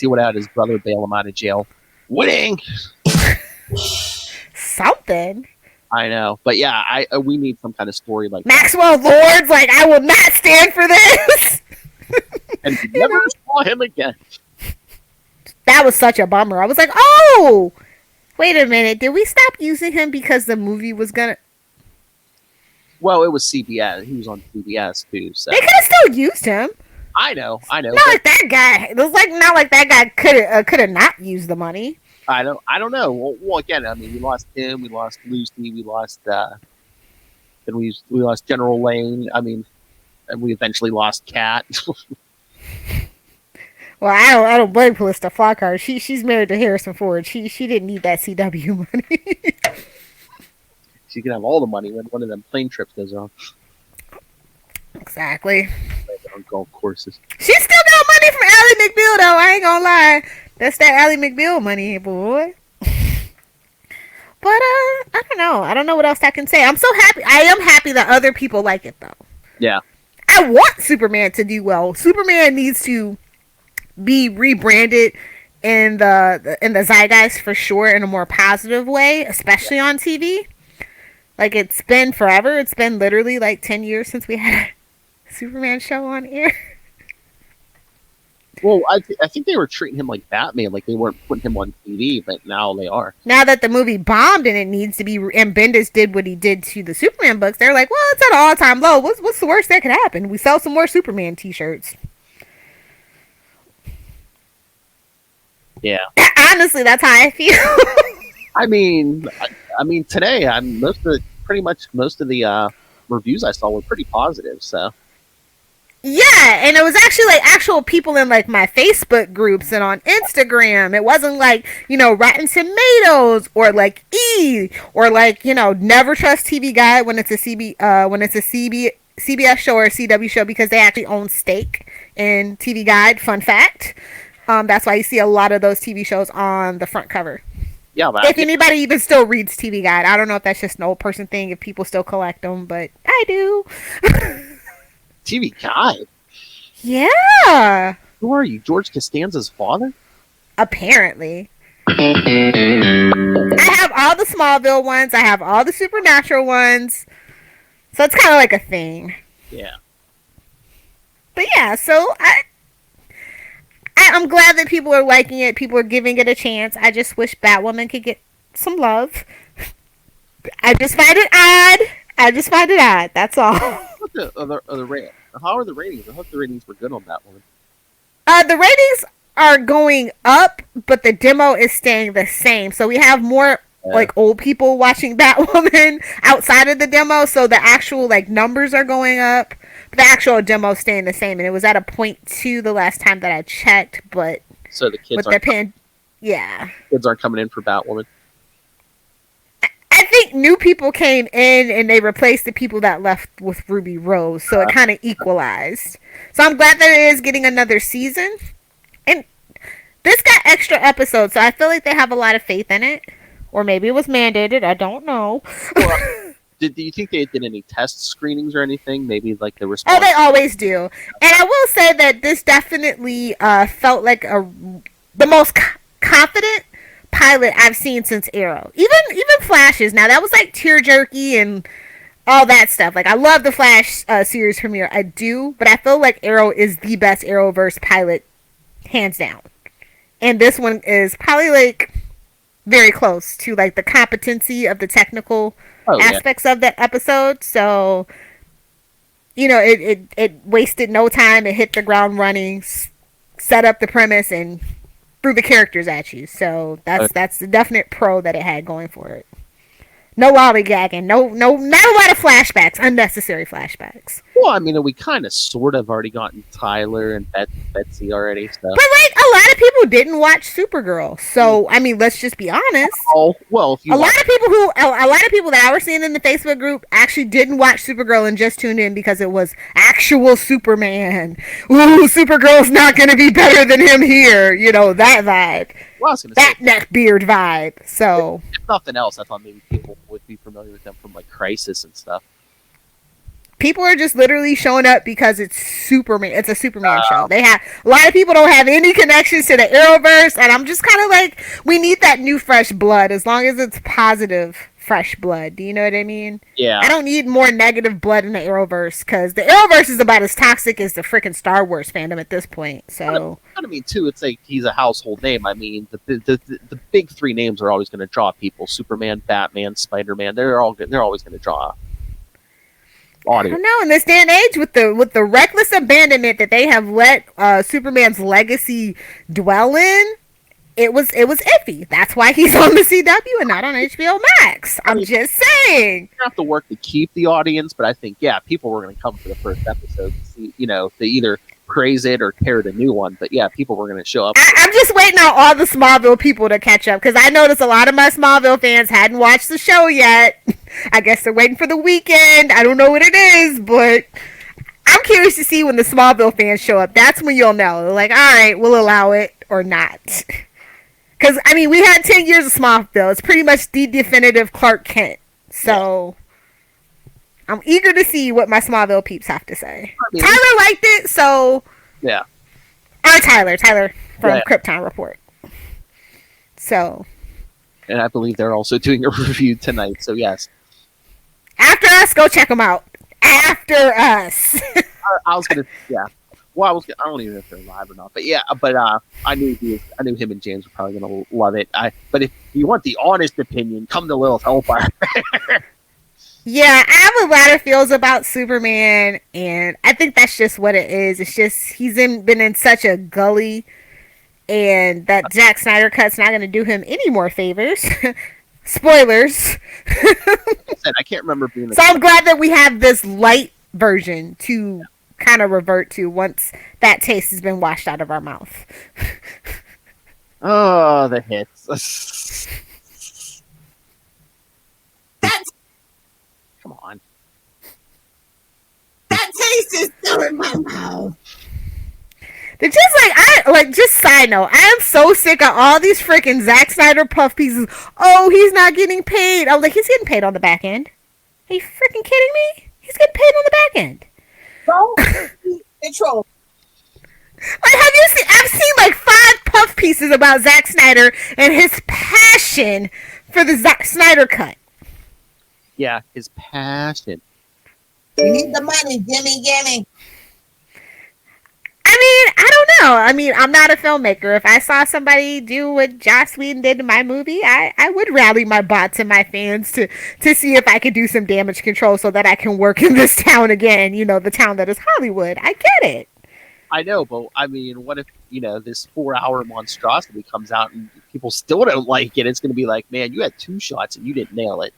he would have had his brother bail him out of jail. Winning. Something. I know, but yeah, we need some kind of story like Maxwell Lord's like, I will not stand for this. And we never saw him again. That was such a bummer. I was like, oh, wait a minute. Did we stop using him because the movie was gonna? Well, it was CBS. He was on CBS too. So they could have still used him. I know. Not like that guy. It was like not like that guy could have not used the money. I don't know. Well, again, I mean, we lost him. We lost Lucy. We lost. Then we lost General Lane. I mean, and we eventually lost Kat. Well, I don't blame Callista Flockhart. She's married to Harrison Ford. She didn't need that CW money. She can have all the money when one of them plane trips goes on. Exactly. On golf courses. She still got money from Ally McBeal, though. I ain't gonna lie. That's that Ally McBeal money, boy. But I don't know. I don't know what else I can say. I'm so happy. I am happy that other people like it, though. Yeah. I want Superman to do well. Superman needs to be rebranded in the zeitgeist for sure, in a more positive way, especially on TV. Like, it's been forever. It's been literally like 10 years since we had a Superman show on air. Well, I think they were treating him like Batman, like they weren't putting him on TV, but now they are. Now that the movie bombed and it needs to be, and Bendis did what he did to the Superman books, they're like, well, it's at an all-time low. What's the worst that could happen? We sell some more Superman t-shirts. Yeah. Honestly, that's how I feel. I mean, today, pretty much most of the reviews I saw were pretty positive. So. Yeah, and it was actually like actual people in like my Facebook groups and on Instagram. It wasn't like, Rotten Tomatoes or like or like, never trust TV Guide when it's a CBS show or a CW show, because they actually own stake in TV Guide. Fun fact. That's why you see a lot of those TV shows on the front cover. Yeah, but if anybody even still reads TV Guide, I don't know if that's just an old person thing, if people still collect them, but I do. TV Guide? Yeah. Who are you, George Costanza's father? Apparently. I have all the Smallville ones. I have all the Supernatural ones. So it's kind of like a thing. Yeah. But yeah, so I'm glad that people are liking it. People are giving it a chance. I just wish Batwoman could get some love. I just find it odd. That's all. How are the ratings? I hope the ratings were good on that one. The ratings are going up, but the demo is staying the same. So we have more like old people watching Batwoman outside of the demo. So the actual like numbers are going up. But the actual demo is staying the same, and it was at a 0.2 the last time that I checked. But so the kids kids aren't coming in for Batwoman. I think new people came in and they replaced the people that left with Ruby Rose, so it kind of equalized. So I'm glad that it is getting another season, and this got extra episodes, so I feel like they have a lot of faith in it, or maybe it was mandated. I don't know. Do you think they did any test screenings or anything? Maybe like the response? Oh, they always do. And I will say that this definitely felt like the most confident pilot I've seen since Arrow. Even Flash's. Now, that was like tear jerky and all that stuff. Like, I love the Flash series premiere. I do. But I feel like Arrow is the best Arrowverse pilot, hands down. And this one is probably like very close to like the competency of the technical aspects of that episode. So, it wasted no time. It hit the ground running, set up the premise, and threw the characters at you. So that's the definite pro that it had going for it. No lollygagging. No, not a lot of flashbacks, unnecessary flashbacks. Well, I mean, we kind of sort of already gotten Tyler and Betsy already. So. But like a lot of people didn't watch Supergirl, so I mean, let's just be honest. Oh well, if you a lot of people that I was seeing in the Facebook group actually didn't watch Supergirl and just tuned in because it was actual Superman. Ooh, Supergirl's not going to be better than him here. You know, that vibe. Well, I was gonna that say, neck beard vibe. So if nothing else, I thought maybe people would be familiar with them from like Crisis and stuff. people are just literally showing up because it's Superman. It's a Superman show. They have a lot of people don't have any connections to the Arrowverse, and I'm just kind of like, we need that new fresh blood as long as it's positive fresh blood. Do you know what I mean? Yeah. I don't need more negative blood in the Arrowverse because the Arrowverse is about as toxic as the freaking Star Wars fandom at this point. So I mean, too, it's like he's a household name. I mean, the big three names are always going to draw people: Superman, Batman, Spider-Man. They're always going to draw audience. I don't know, in this day and age, with the reckless abandonment that they have let Superman's legacy dwell in, it was iffy. That's why he's on the CW and not on HBO Max. I'm just saying. You have to work to keep the audience, but I think, yeah, people were going to come for the first episode to see, to either praise it or tear the new one. But yeah, people were going to show up. I'm just waiting on all the Smallville people to catch up because I noticed a lot of my Smallville fans hadn't watched the show yet. I guess they're waiting for the weekend. I don't know what it is, but I'm curious to see when the Smallville fans show up. That's when you'll know. They're like, all right, we'll allow it or not. Because, I mean, we had 10 years of Smallville. It's pretty much the definitive Clark Kent. So, yeah. I'm eager to see what my Smallville peeps have to say. Tyler liked it, so... Yeah. Or Tyler from Krypton Report. So... And I believe they're also doing a review tonight, so yes. After us, go check them out. After us. I was going to, yeah. Well, I don't even know if they're live or not, but yeah, I knew him and James were probably going to love it. But if you want the honest opinion, come to Little Hellfire. Yeah, I have a lot of feels about Superman, and I think that's just what it is. It's just he's been in such a gully, and that Zack Snyder cut's not going to do him any more favors. Spoilers. I can't remember being. So I'm glad that we have this light version to kind of revert to once that taste has been washed out of our mouth. Oh, the hits. Come on. That taste is still in my mouth. They're just side note, I am so sick of all these freaking Zack Snyder puff pieces. Oh, he's not getting paid. I was like, he's getting paid on the back end. Are you freaking kidding me? He's getting paid on the back end. Control. Like, have you seen? I've seen like 5 puff pieces about Zack Snyder and his passion for the Zack Snyder cut. Yeah, his passion. We need the money, gimme. I mean, I don't know. I mean, I'm not a filmmaker. If I saw somebody do what Joss Whedon did to my movie, I would rally my bots and my fans to see if I could do some damage control so that I can work in this town again. The town that is Hollywood. I get it. I know, but I mean, what if, this 4-hour monstrosity comes out and people still don't like it? It's going to be like, man, you had 2 shots and you didn't nail it.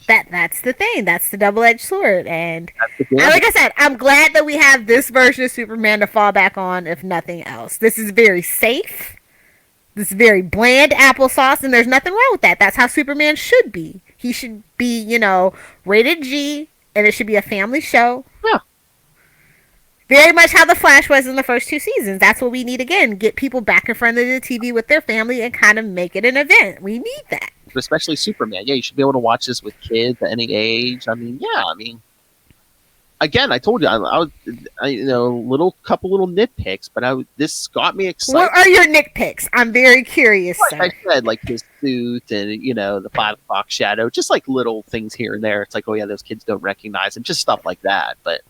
That's the thing. That's the double-edged sword. And like I said, I'm glad that we have this version of Superman to fall back on, if nothing else. This is very safe. This is very bland applesauce, and there's nothing wrong with that. That's how Superman should be. He should be, rated G, and it should be a family show. Yeah. Very much how The Flash was in the first 2 seasons. That's what we need again. Get people back in front of the TV with their family and kind of make it an event. We need that. Especially Superman. Yeah, you should be able to watch this with kids at any age. I mean, again, I told you, I was, couple little nitpicks, but this got me excited. What are your nitpicks? I'm very curious. Like I said, like his suit and the 5 o'clock shadow, just like little things here and there. It's like, oh yeah, those kids don't recognize him, just stuff like that. But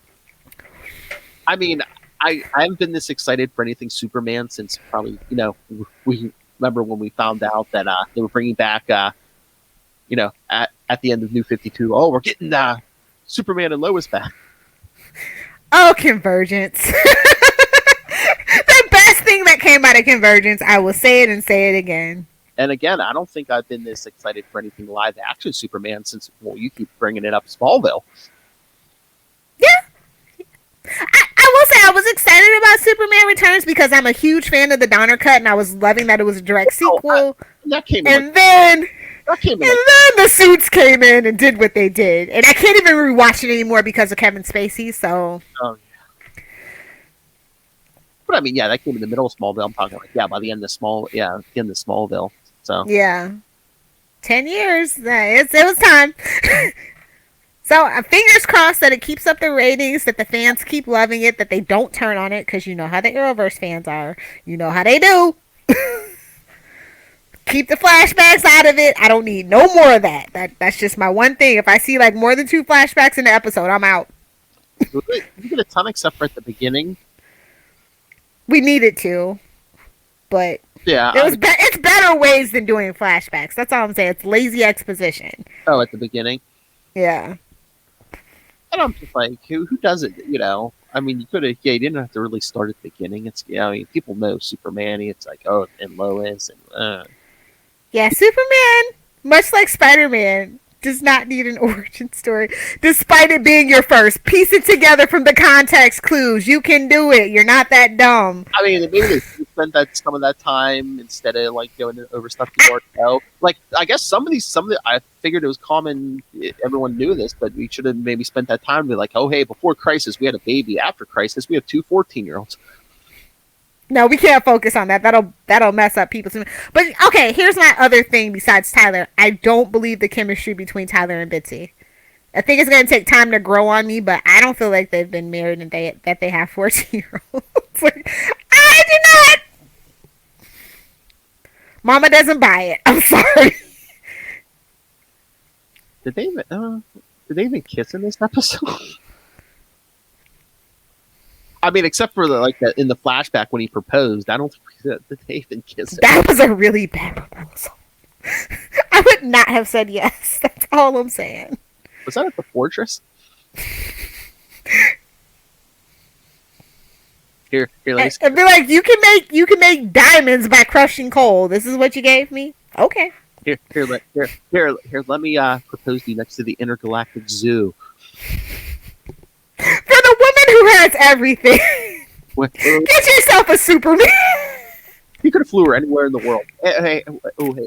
I mean, I haven't been this excited for anything Superman since probably we remember when we found out that they were bringing back at the end of New 52. Oh, we're getting Superman and Lois back. Oh, Convergence. The best thing that came out of Convergence. I will say it and say it again. And again, I don't think I've been this excited for anything live action Superman since, you keep bringing it up, Smallville. Yeah. I will say I was excited about Superman Returns because I'm a huge fan of the Donner cut, and I was loving that it was a direct sequel. That came and then then the suits came in and did what they did, and I can't even rewatch it anymore because of Kevin Spacey. So, but I mean, yeah, that came in the middle of Smallville. I'm talking like, by the end of Smallville. So yeah, 10 years. It was time. So, fingers crossed that it keeps up the ratings, that the fans keep loving it, that they don't turn on it, because you know how the Arrowverse fans are. You know how they do. Keep the flashbacks out of it. I don't need no more of that. That's just my one thing. If I see like more than 2 flashbacks in the episode, I'm out. You get a ton except for at the beginning. We needed to. But yeah, it's better ways than doing flashbacks. That's all I'm saying. It's lazy exposition. Oh, at the beginning? Yeah. And I'm just like, who does it? You know, I mean, you could have, you didn't have to really start at the beginning. It's, I mean, people know Superman. It's like, oh, and Lois, and yeah, Superman, much like Spider-Man, does not need an origin story, despite it being your first. Piece it together from the context clues. You can do it. You're not that dumb. I mean, maybe they spent some of that time instead of like going over stuff you already know. Like, I guess some of the, I figured it was common. Everyone knew this, but we should have maybe spent that time to be like, oh, hey, before Crisis, we had a baby. After Crisis, we have 2 14-year-olds. No, we can't focus on that. That'll mess up people's. But okay, here's my other thing besides Tyler. I don't believe the chemistry between Tyler and Bitsy. I think it's gonna take time to grow on me, but I don't feel like they've been married and that they have 14-year-olds. I do not. Mama doesn't buy it. I'm sorry. Did they even kiss in this episode? I mean, except for in the flashback when he proposed, I don't think that they even kissed. That was a really bad proposal. I would not have said yes. That's all I'm saying. Was that at the fortress? Here, let me. I'd be like, you can make diamonds by crushing coal. This is what you gave me. Okay. Here. Let me propose to you next to the intergalactic zoo. For the woman who has everything, get yourself a Superman. You could have flew her anywhere in the world. Hey,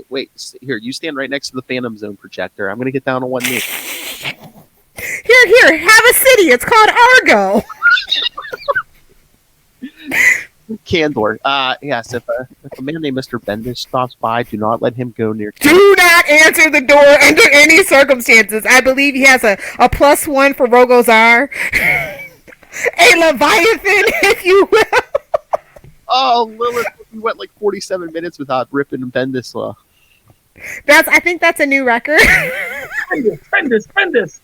wait. Here, you stand right next to the Phantom Zone projector. I'm going to get down on one knee. Here, have a city. It's called Argo. Candor. Yes, if a man named Mr. Bendis stops by, do not let him go near. Do not answer the door under any circumstances. I believe he has a +1 for Rogozar. A Leviathan, if you will. Oh, Lilith, we went like 47 minutes without ripping Bendis. I think that's a new record. Bendis.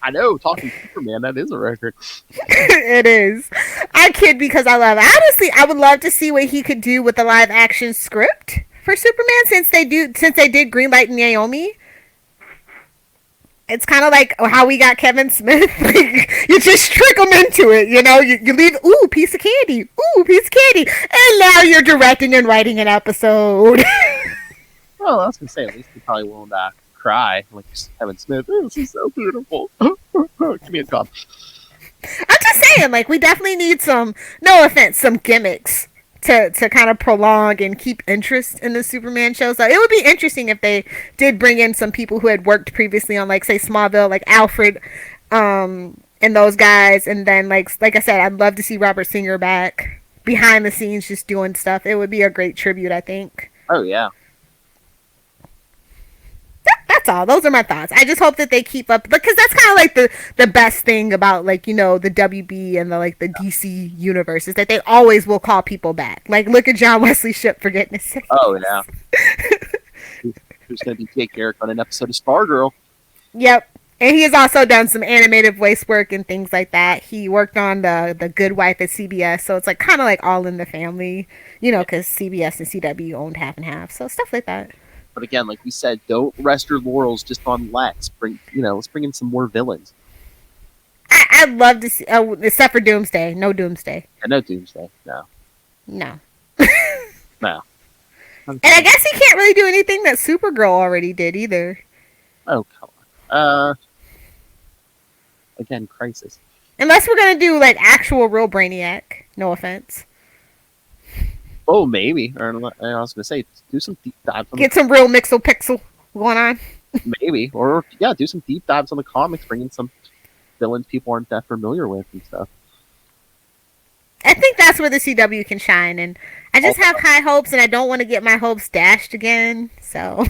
I know, talking Superman, that is a record. It is. I kid because I love it. Honestly, I would love to see what he could do with the live action script for Superman since they did Greenlight and Naomi. It's kind of like how we got Kevin Smith. You just trick them into it, you know. You leave, piece of candy, and now you're directing and writing an episode. Well, I was gonna say at least he probably won't cry like Kevin Smith. Oh, this is so beautiful. Give me a cup. I'm just saying, like, we definitely need some, no offense, some gimmicks to kind of prolong and keep interest in the Superman show. So it would be interesting if they did bring in some people who had worked previously on, like, say, Smallville, like Alfred, and those guys. And then, like I said, I'd love to see Robert Singer back behind the scenes just doing stuff. It would be a great tribute, I think. Oh, yeah. That's all. Those are my thoughts. I just hope that they keep up, because that's kind of like the best thing about, like, you know, the WB and the DC universe is that they always will call people back. Like, look at John Wesley Shipp, for goodness sake. Oh, yeah. Who's going to be Jake Garrick on an episode of Stargirl? Yep. And he has also done some animated voice work and things like that. He worked on the Good Wife at CBS, so it's like kind of like all in the family, you know, because CBS and CW owned half and half, so stuff like that. But again, like we said, don't rest your laurels just on Lex. Let's bring in some more villains. I'd love to see, except for Doomsday. No Doomsday. Yeah, no Doomsday. No. No. No. And I guess he can't really do anything that Supergirl already did either. Oh, come on. Again, Crisis. Unless we're gonna do like actual real Brainiac. No offense. Oh, maybe. Or I was gonna say, do some deep dives. Get some real Mixel Pixel going on. Maybe, or yeah, do some deep dives on the comics, bring in some villains people aren't that familiar with and stuff. I think that's where the CW can shine, and I just have high hopes, and I don't want to get my hopes dashed again. So,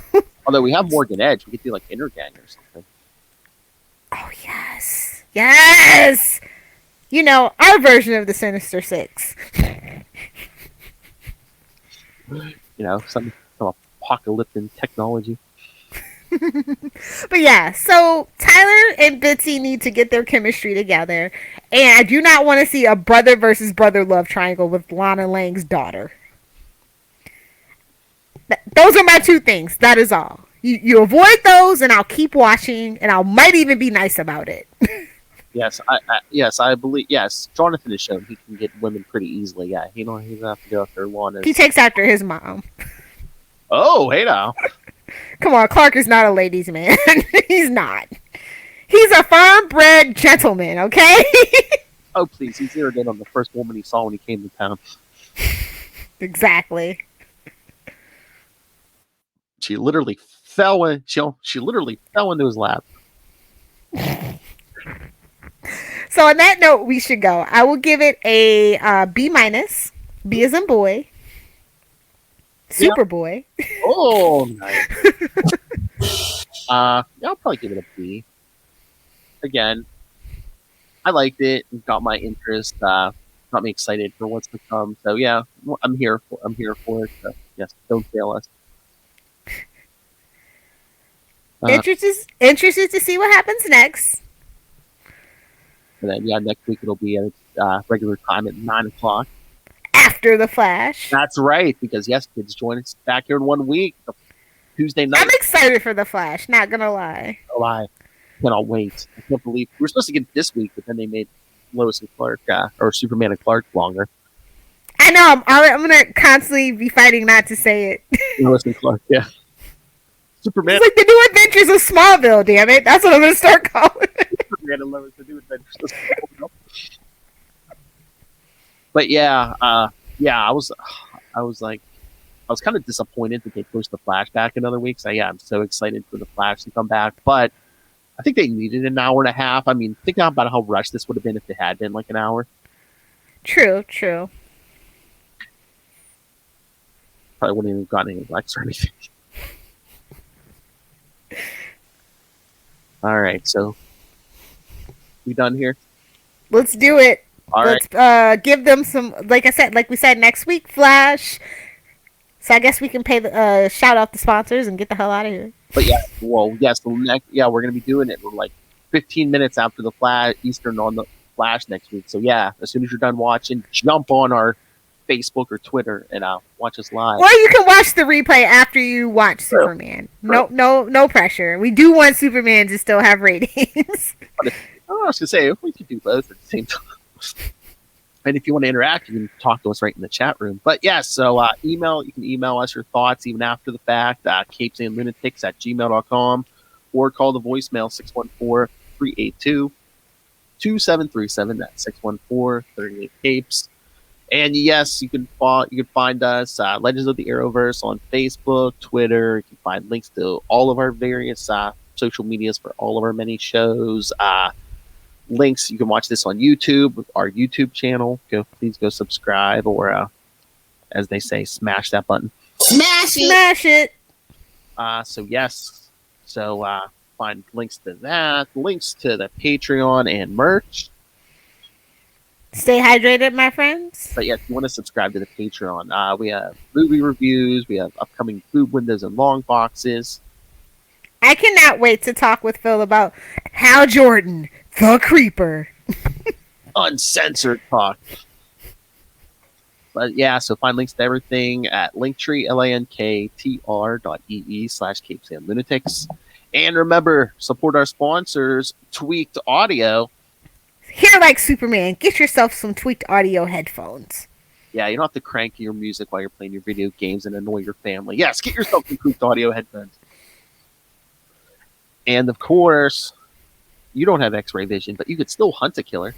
Although we have Morgan Edge, we could do like Intergang or something. oh yes, yes, you know, our version of the Sinister Six. You know, some apocalyptic technology. But yeah, so Tyler and Bitsy need to get their chemistry together, and I do not want to see a brother versus brother love triangle with Lana Lang's daughter. Those are my two things. That is all. You avoid those, and I'll keep watching, and I might even be nice about it. Yes, I believe. Yes, Jonathan has shown he can get women pretty easily. Yeah, he doesn't have to go after Lana. He takes after his mom. Oh, hey now. Come on, Clark is not a ladies' man. He's not. He's a firm-bred gentleman, okay? Oh, please. He zeroed in on the first woman he saw when he came to town. Exactly. She literally fell in. She literally fell into his lap. So on that note, we should go. I will give it a B minus. B as in boy. Superboy. Oh, nice. Yeah, I'll probably give it a B. Again, I liked it. It got my interest. Got me excited for what's to come. So yeah, I'm here for it. So, yes, don't fail us. Interested to see what happens next. And then yeah, next week it'll be at regular time at 9:00. After the Flash. That's right, because yes, kids, join us back here in 1 week, Tuesday night. I'm excited for the Flash. Not gonna lie. Oh, I cannot wait. I can't believe we were supposed to get it this week, but then they made Lois and Clark or Superman and Clark longer. I know. I'm gonna constantly be fighting not to say it. Lois and Clark, yeah. Superman. It's like the New Adventures of Smallville. Damn it! That's what I'm gonna start calling it. Superman and Lois, the New Adventures of Smallville. But yeah, I was kind of disappointed that they pushed the Flash back another week. So yeah, I'm so excited for the Flash to come back, but I think they needed an hour and a half. I mean, think about how rushed this would have been if it had been like an hour. True. Probably wouldn't even have gotten any likes or anything. All right, so we done here? Let's do it. All right. Let's give them some, like we said, next week, Flash. So I guess we can pay the shout out the sponsors and get the hell out of here. But yeah, well, yes, we're gonna be doing it. We're like 15 minutes after the Flash Eastern on the Flash next week. So yeah, as soon as you're done watching, jump on our Facebook or Twitter and watch us live. Or you can watch the replay after you watch Superman. No pressure. We do want Superman to still have ratings. I was gonna say we could do both at the same time. And if you want to interact, you can talk to us right in the chat room. But yes, so you can email us your thoughts even after the fact, capesandlunatics@gmail.com, or call the voicemail 614-382-2737. That's 614-38-CAPES. And yes, you can find us, Legends of the Arrowverse, on Facebook, Twitter. You can find links to all of our various social medias for all of our many shows. Links, you can watch this on YouTube, our YouTube channel. Please go subscribe, or as they say, smash that button. Smash it. Find links to that, links to the Patreon and merch. Stay hydrated, my friends. But yeah, if you want to subscribe to the Patreon, we have movie reviews, we have upcoming food windows and long boxes. I cannot wait to talk with Phil about Hal Jordan, the Creeper. Uncensored talk. But yeah, so find links to everything at Linktree, linktr.ee/capesandlunatics. And remember, support our sponsors, Tweaked Audio. Hear like Superman. Get yourself some Tweaked Audio headphones. Yeah, you don't have to crank your music while you're playing your video games and annoy your family. Yes, get yourself some Tweaked Audio headphones. And of course, you don't have X-ray vision, but you could still hunt a killer.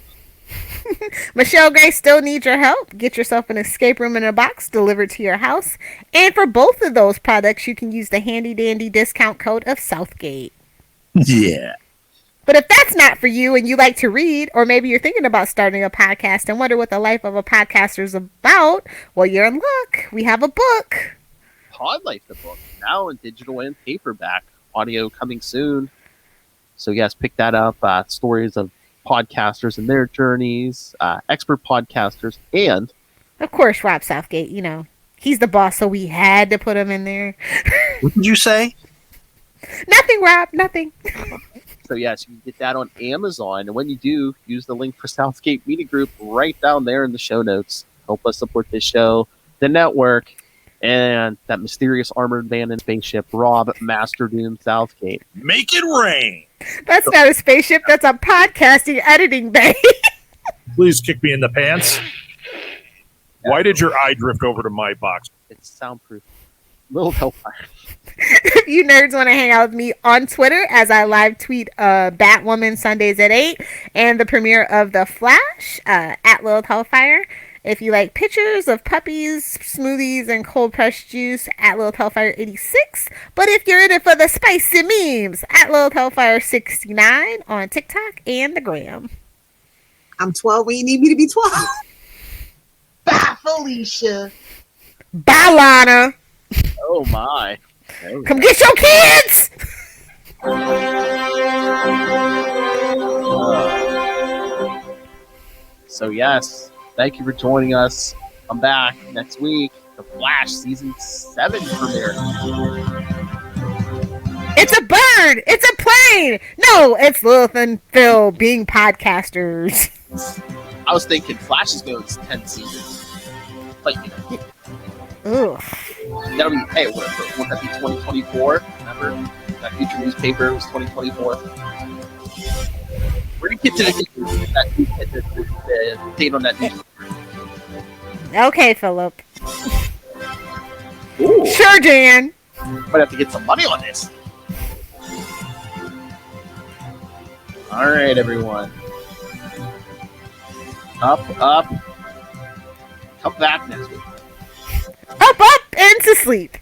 Michelle Gray still needs your help. Get yourself an escape room in a box delivered to your house. And for both of those products, you can use the handy dandy discount code of Southgate. Yeah. But if that's not for you and you like to read, or maybe you're thinking about starting a podcast and wonder what the life of a podcaster is about, well, you're in luck. We have a book. Pod Life, the book, now in digital and paperback. Audio coming soon. So yes, pick that up. Stories of podcasters and their journeys, expert podcasters, and Of course, Rob Southgate, he's the boss, so we had to put him in there. What did you say? Nothing, Rob, nothing. so yes, you can get that on Amazon. And when you do, use the link for Southgate Media Group right down there in the show notes. Help us support this show, the network, and that mysterious armored van and spaceship, Rob Master Doom Southgate. Make it rain. That's not a spaceship, that's a podcasting editing bay. Please kick me in the pants. Why did your eye drift over to my box? It's soundproof. Little Hellfire. If you nerds want to hang out with me on Twitter as I live tweet Batwoman Sundays at 8 and the premiere of The Flash at Little Hellfire. If you like pictures of puppies, smoothies, and cold pressed juice, at Little Hellfire 86. But if you're in it for the spicy memes, at Little Hellfire 69 on TikTok and the Gram. I'm 12 when you need me to be 12. Bye, Felicia. Bye, Lana. Oh my. Come get your kids! So yes, thank you for joining us. I'm back next week. The Flash Season 7 premiere. It's a bird! It's a plane! No, it's Lilith and Phil being podcasters. I was thinking Flash is going to 10 seasons. But, Ugh. that'll be, hey, won't that be 2024? Remember? That future newspaper was 2024. We're going to get to the date on that newspaper. Okay, Philip. Ooh, Sure, Dan. might have to get some money on this. All right, everyone. Up. Come back next week. Up, and to sleep.